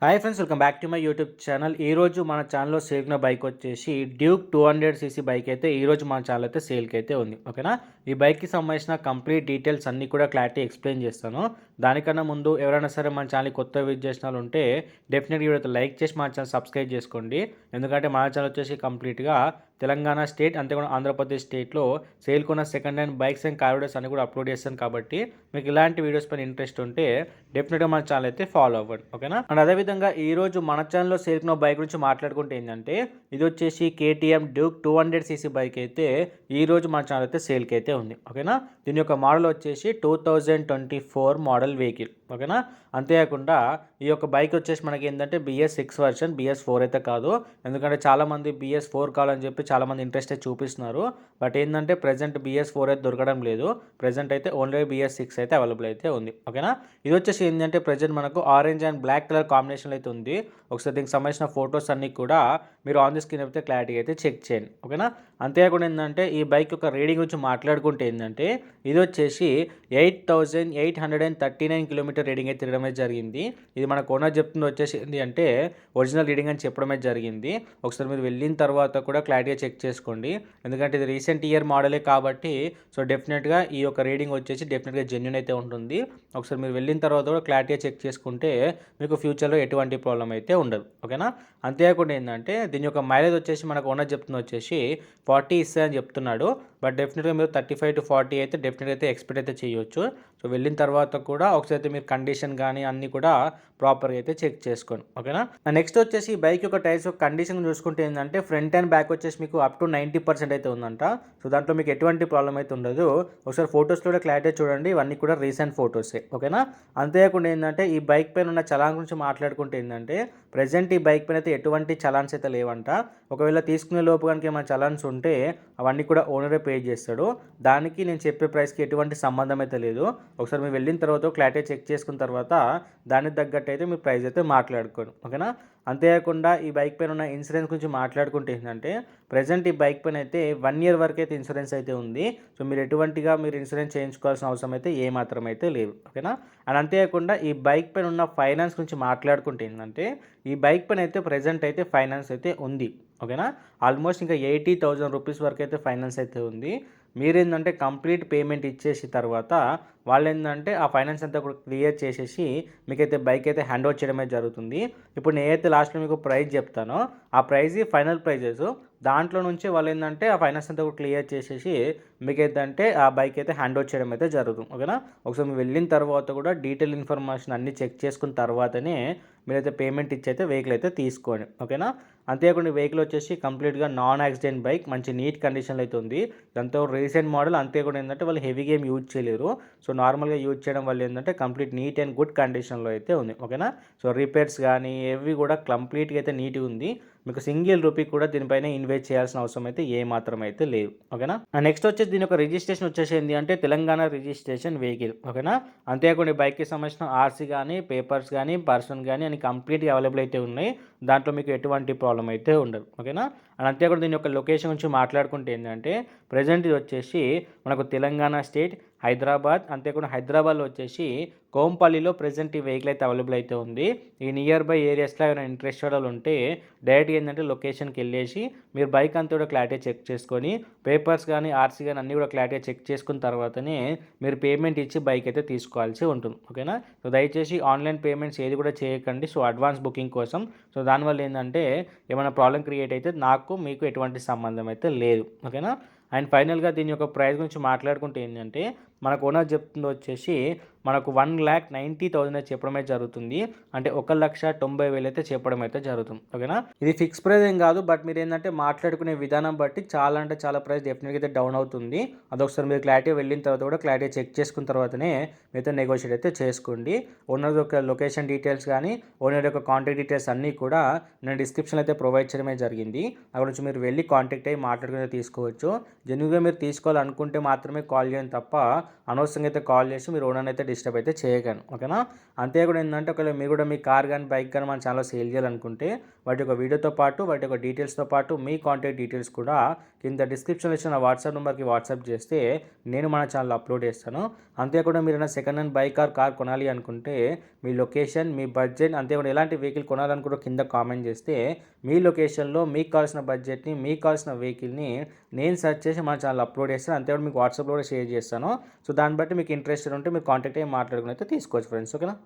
Hi friends, welcome back to my YouTube channel. ఈరోజు మన ఛానల్లో సేల్కిన బైక్ వచ్చేసి డ్యూక్ 200cc బైక్ అయితే ఈరోజు మన ఛానల్ అయితే సేల్కి అయితే ఉంది. ఓకేనా, ఈ బైక్కి సంబంధించిన కంప్లీట్ డీటెయిల్స్ అన్నీ కూడా క్లారిటీ ఎక్స్ప్లెయిన్ చేస్తాను. దానికన్నా ముందు ఎవరైనా సరే మన ఛానల్ కొత్త విజిట్ చేసిన వాళ్ళు ఉంటే డెఫినెట్గా వీడియో లైక్ చేసి మన ఛానల్ సబ్స్క్రైబ్ చేసుకోండి. ఎందుకంటే మన ఛానల్ వచ్చేసి కంప్లీట్గా తెలంగాణ స్టేట్ అంతేకాకుండా ఆంధ్రప్రదేశ్ స్టేట్లో సేల్కున్న second hand bikes and car videos అన్ని కూడా అప్లోడ్ చేస్తాను. కాబట్టి మీకు ఇలాంటి వీడియోస్ పైన ఇంట్రెస్ట్ ఉంటే డెఫినెట్గా మన ఛానల్ అయితే ఫాలో అవ్వండి. ఓకేనా, అండ్ అదేవిధంగా ఈరోజు మన ఛానల్లో సేల్కున్న బైక్ గురించి మాట్లాడుకుంటే ఏంటంటే ఇది వచ్చేసి కేటీఎం డ్యూక్ 200cc బైక్ అయితే ఈరోజు మన ఛానల్ అయితే సేల్కి అయితే ఉంది. ఓకేనా, దీని యొక్క మోడల్ వచ్చేసి 2024 మోడల్ వెహికల్. ఓకేనా, అంతేకాకుండా ఈ యొక్క బైక్ వచ్చేసి మనకి ఏంటంటే BS6 వర్షన్, BS4 అయితే కాదు. ఎందుకంటే చాలామంది BS4 కావాలని చెప్పి చాలామంది ఇంట్రెస్ట్ అయితే చూపిస్తున్నారు. బట్ ఏంటంటే ప్రజెంట్ BS4 అయితే దొరకడం లేదు. ప్రజెంట్ అయితే ఓన్లీ BS6 అయితే అవైలబుల్ అయితే ఉంది. ఓకేనా, ఇది వచ్చేసి ఏంటంటే ప్రజెంట్ మనకు orange and black colour combination అయితే ఉంది. ఒకసారి దీనికి సంబంధించిన ఫొటోస్ అన్నీ కూడా మీరు ఆన్ ది స్క్రీన్ అయితే క్లారిటీ అయితే చెక్ చేయండి. ఓకేనా, అంతేకాకుండా ఏంటంటే ఈ బైక్ యొక్క రీడింగ్ గురించి మాట్లాడుకుంటే ఏంటంటే ఇది వచ్చేసి 8839 కిలోమీటర్ రీడింగ్ అయితే తిరగడమే జరిగింది. ఇది మనకు ఓనర్ చెప్తుంది వచ్చేసి ఏంటి అంటే ఒరిజినల్ రీడింగ్ అని చెప్పడమే జరిగింది. ఒకసారి మీరు వెళ్ళిన తర్వాత కూడా క్లారిటీగా చెక్ చేసుకోండి. ఎందుకంటే ఇది రీసెంట్ ఇయర్ మోడలే కాబట్టి సో డెఫినెట్గా ఈ యొక్క రీడింగ్ వచ్చేసి డెఫినెట్గా జెన్యూన్ అయితే ఉంటుంది. ఒకసారి మీరు వెళ్ళిన తర్వాత కూడా క్లారిటీగా చెక్ చేసుకుంటే మీకు ఫ్యూచర్లో ఎటువంటి ప్రాబ్లం అయితే ఉండదు. ఓకేనా, అంతేకాకుండా ఏంటంటే దీని యొక్క మైలేజ్ వచ్చేసి మనకు ఓనర్ చెప్తుంది వచ్చేసి 40 ఇస్తాయని చెప్తున్నాడు. బట్ డెఫినెట్గా మీరు 35 to 40 అయితే డెఫినెట్గా అయితే ఎక్స్పెక్ట్ అయితే చేయొచ్చు. సో వెళ్ళిన తర్వాత కూడా ఒకసారి అయితే మీరు కండిషన్ కానీ అన్నీ కూడా ప్రాపర్గా అయితే చెక్ చేసుకోండి. ఓకేనా, నెక్స్ట్ వచ్చేసి ఈ బైక్ యొక్క టైర్స్ యొక్క కండిషన్ చూసుకుంటే ఏంటంటే ఫ్రంట్ అండ్ బ్యాక్ వచ్చేసి మీకు అప్ టు 90% అయితే ఉందంట. సో దాంట్లో మీకు ఎటువంటి ప్రాబ్లం అయితే ఉండదు. ఒకసారి ఫొటోస్లో కూడా క్లారిటీ చూడండి, ఇవన్నీ కూడా రీసెంట్ ఫొటోసే. ఓకేనా, అంతేకాకుండా ఏంటంటే ఈ బైక్ పైన ఉన్న చలాన్ గురించి మాట్లాడుకుంటే ఏంటంటే ప్రజెంట్ ఈ బైక్ పైన అయితే ఎటువంటి చలాన్స్ అయితే లేవంట. ఒకవేళ తీసుకునే లోపు కనుక ఏమైనా చలాన్స్ ఉంటే అవన్నీ కూడా ఓనరే పే చేస్తాడు. దానికి నేను చెప్పే ప్రైస్కి ఎటువంటి సంబంధం అయితే లేదు. ఒకసారి మీరు వెళ్ళిన తర్వాత క్లారిటీ చెక్ చేసుకున్న తర్వాత దానికి తగ్గట్టు అయితే మీ ప్రైస్ అయితే మాట్లాడుకోండి. ఓకేనా, అంతేకాకుండా ఈ బైక్ పైన ఉన్న ఇన్సూరెన్స్ గురించి మాట్లాడుకుంటే ఏంటంటే ప్రజెంట్ ఈ బైక్ పైన అయితే 1 year వరకు అయితే ఇన్సూరెన్స్ అయితే ఉంది. సో మీరు ఎటువంటిగా మీరు ఇన్సూరెన్స్ చేయించుకోవాల్సిన అవసరం అయితే ఏమాత్రం అయితే లేదు. ఓకేనా, అండ్ అంతేకాకుండా ఈ బైక్ పైన ఉన్న ఫైనాన్స్ గురించి మాట్లాడుకుంటే ఏంటంటే ఈ బైక్ పైన అయితే ప్రజెంట్ అయితే ఫైనాన్స్ అయితే ఉంది. ఓకేనా, ఆల్మోస్ట్ ఇంకా 80,000 రూపీస్ వరకు అయితే ఫైనాన్స్ అయితే ఉంది. మీరేంటంటే కంప్లీట్ పేమెంట్ ఇచ్చేసి తర్వాత వాళ్ళు ఏంటంటే ఆ ఫైనాన్స్ అంతా కూడా క్లియర్ చేసేసి మీకైతే బైక్ అయితే హ్యాండ్ ఓవర్ చేయడమే జరుగుతుంది. ఇప్పుడు నేనైతే లాస్ట్లో మీకు ప్రైస్ చెప్తానో ఆ ప్రైస్ ఫైనల్ ప్రైజెస్, దాంట్లో నుంచి వాళ్ళు ఏంటంటే ఆ ఫైనాన్స్ అంతా కూడా క్లియర్ చేసేసి మీకైతే ఆ బైక్ అయితే హ్యాండ్ ఓవర్ చేయడం అయితే జరుగుతుంది. ఓకేనా, ఒకసారి మీరు వెళ్ళిన తర్వాత కూడా డీటెయిల్ ఇన్ఫర్మేషన్ అన్నీ చెక్ చేసుకున్న తర్వాతనే మీరైతే పేమెంట్ ఇచ్చి అయితే వెహికల్ అయితే తీసుకోండి. ఓకేనా, అంతేకాకుండా వెహికల్ వచ్చేసి కంప్లీట్గా నాన్ యాక్సిడెంట్ బైక్, మంచి నీట్ కండిషన్లో అయితే ఉంది. ఎంతో రీసెంట్ మోడల్. అంతేకాకుండా ఏంటంటే వాళ్ళు హెవీగా ఏం యూజ్ చేయలేరు. సో నార్మల్గా యూజ్ చేయడం వల్ల ఏంటంటే కంప్లీట్ నీట్ అండ్ గుడ్ కండిషన్లో అయితే ఉంది. ఓకేనా, సో రిపేర్స్ కానీ ఏవి కూడా కంప్లీట్గా అయితే నీట్గా ఉంది. మీకు సింగిల్ రూపీ కూడా దీనిపైన ఇన్వెస్ట్ చేయాల్సిన అవసరం అయితే ఏమాత్రం అయితే లేదు. ఓకేనా, నెక్స్ట్ వచ్చేసి దీని యొక్క రిజిస్ట్రేషన్ వచ్చేసి ఏంటి అంటే తెలంగాణ రిజిస్ట్రేషన్ వెహికల్. ఓకేనా, అంతేకాకుండా బైక్కి సంబంధించిన ఆర్సీ కానీ పేపర్స్ కానీ పర్సన్ కానీ అని కంప్లీట్గా అవైలబుల్ అయితే ఉన్నాయి. దాంట్లో మీకు ఎటువంటి ప్రాబ్లం అయితే ఉండదు. ఓకేనా, అండ్ అంతేకాకుండా దీని యొక్క లొకేషన్ గురించి మాట్లాడుకుంటే ఏంటంటే ప్రజెంట్ ఇది వచ్చేసి మనకు తెలంగాణ స్టేట్ హైదరాబాద్. అంతేకాకుండా హైదరాబాద్లో వచ్చేసి కోంపల్లిలో ప్రజెంట్ ఈ వెహికల్ అయితే అవైలబుల్ అయితే ఉంది. ఈ నియర్ బై ఏరియాస్లో ఏమైనా ఇంట్రెస్టెడ్ ఉంటే డైరెక్ట్గా ఏంటంటే లొకేషన్కి వెళ్ళేసి మీరు బైక్ అంతా కూడా క్లారిటీ చెక్ చేసుకొని పేపర్స్ కానీ ఆర్సీ కానీ అన్నీ కూడా క్లారిటీ చెక్ చేసుకున్న తర్వాతనే మీరు పేమెంట్ ఇచ్చి బైక్ అయితే తీసుకోవాల్సి ఉంటుంది. ఓకేనా, సో దయచేసి ఆన్లైన్ పేమెంట్స్ ఏది కూడా చేయకండి. సో అడ్వాన్స్ బుకింగ్ కోసం. సో దానివల్ల ఏంటంటే ఏమైనా ప్రాబ్లం క్రియేట్ అయితే నాకు మీకు ఎటువంటి సంబంధం అయితే లేదు. ఓకేనా, అండ్ ఫైనల్గా దీని యొక్క ప్రైస్ గురించి మాట్లాడుకుంటే ఏంటంటే మనకు ఓనర్ చెప్తుంది వచ్చేసి మనకు 1,90,000 చెప్పడమే జరుగుతుంది. అంటే 1,90,000 అయితే చెప్పడం అయితే జరుగుతుంది. ఓకేనా, ఇది ఫిక్స్ ప్రైస్ ఏం కాదు. బట్ మీరు ఏంటంటే మాట్లాడుకునే విధానం బట్టి చాలా అంటే చాలా ప్రైస్ డెఫినెట్గా అయితే డౌన్ అవుతుంది. అదొకసారి మీరు క్లారిటీ వెళ్ళిన తర్వాత కూడా క్లారిటీ చెక్ చేసుకున్న తర్వాతనే మీతో నెగోషియేట్ అయితే చేసుకోండి. ఓనర్ యొక్క లొకేషన్ డీటెయిల్స్ కానీ ఓనర్ యొక్క కాంటాక్ట్ డీటెయిల్స్ అన్నీ కూడా నేను డిస్క్రిప్షన్లో అయితే ప్రొవైడ్ చేయడమే జరిగింది. అక్కడ నుంచి మీరు వెళ్ళి కాంటాక్ట్ అయ్యి మాట్లాడుకుని తీసుకోవచ్చు. జెన్యూన్గా మీరు తీసుకోవాలనుకుంటే మాత్రమే కాల్ చేయండి తప్ప అనవసరంగా అయితే కాల్ చేసి మీరు ఓనర్ అయితే డిస్టర్బ్ అయితే చేయకండి. ఓకేనా, అంతేకాకుండా ఏంటంటే ఒకవేళ మీరు కూడా మీ కార్ కానీ బైక్ కానీ మన ఛానల్లో సేల్ చేయాలనుకుంటే వాటి యొక్క వీడియోతో పాటు వాటి యొక్క డీటెయిల్స్తో పాటు మీ కాంటాక్ట్ డీటెయిల్స్ కూడా కింద డిస్క్రిప్షన్లో ఇచ్చిన నా వాట్సాప్ నెంబర్కి వాట్సాప్ చేస్తే నేను మన ఛానల్ అప్లోడ్ చేస్తాను. అంతేకాకుండా మీరు ఏమైనా second hand bike or car కొనాలి అనుకుంటే మీ లొకేషన్, మీ బడ్జెట్, అంతేకాకుండా ఎలాంటి వెహికల్ కొనాలనుకుంటే కింద కామెంట్ చేస్తే మీ లొకేషన్లో మీకు కావాల్సిన బడ్జెట్ని, మీకు కావాల్సిన వెహికల్ని నేను సెర్చ్ చేసి మన ఛానల్ అప్లోడ్ చేస్తాను. అంతేకాకుండా మీకు వాట్సాప్లో కూడా షేర్ చేస్తాను. సో దాన్ని బట్టి మీకు ఇంట్రెస్టెడ్ ఉంటే మీరు కాంటాక్ట్ అయ్యి మాట్లాడుకుని అయితే తీసుకోవచ్చు ఫ్రెండ్స్. ఓకేనా.